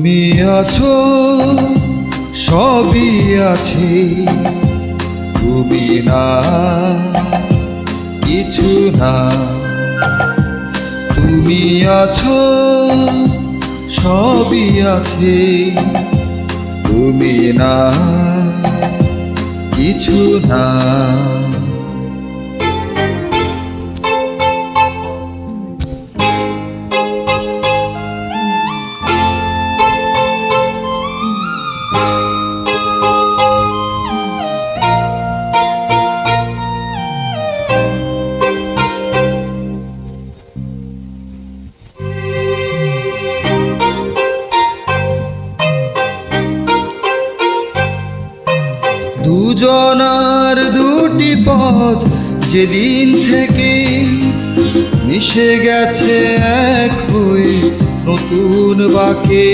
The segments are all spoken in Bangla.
তুমি আছো, সবই আছে, তুমি না কিছু না। তুমি আছো, সবই আছে, তুমি না কিছু না। দুজনার দুটি পথ যেদিন থেকে মিশে গেছে এক হয়ে নতুন বাঁকে।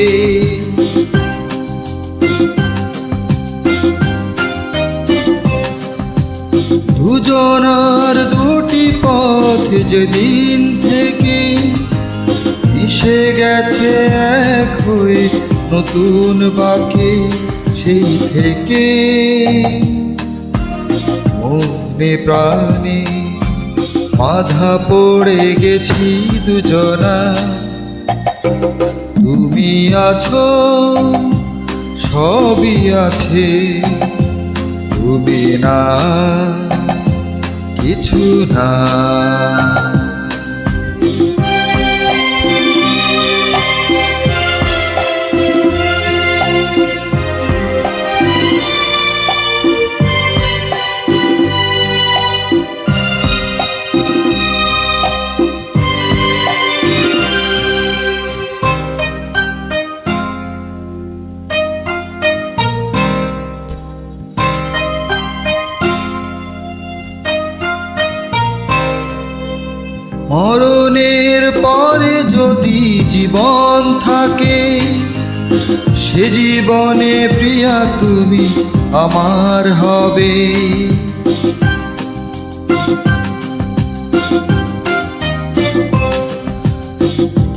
দুজনার দুটি পথ যেদিন থেকে মিশে গেছে এক হয়ে নতুন বাঁকে, সেই থেকে মনে প্রাণে বাঁধা পড়ে গেছি দুজনা। তুমি আছো, সবই আছে, তুমি না কিছু না। মরণের পরে যদি জীবন থাকে, সে জীবনে প্রিয়া তুমি আমার হবে।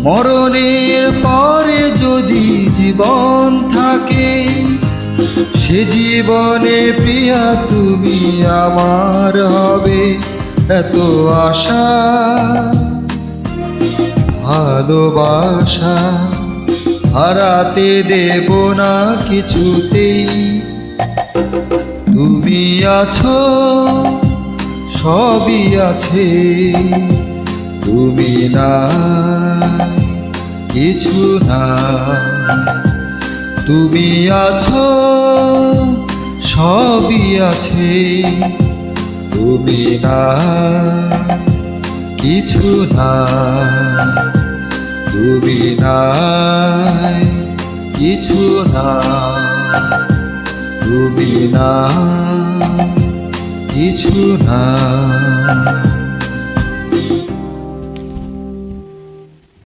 মরণের পরে যদি জীবন থাকে, সে জীবনে প্রিয়া তুমি আমার হবে। এত আশা ভালোবাসা হারাতে দেব না কিছুতেই। তুমি আছো, সবই আছে, তুমি না কিছু না। তুমি আছো, সবই আছে, তুমি না কিছু না। তুমি না কিছু না, তুমি না কিছু না।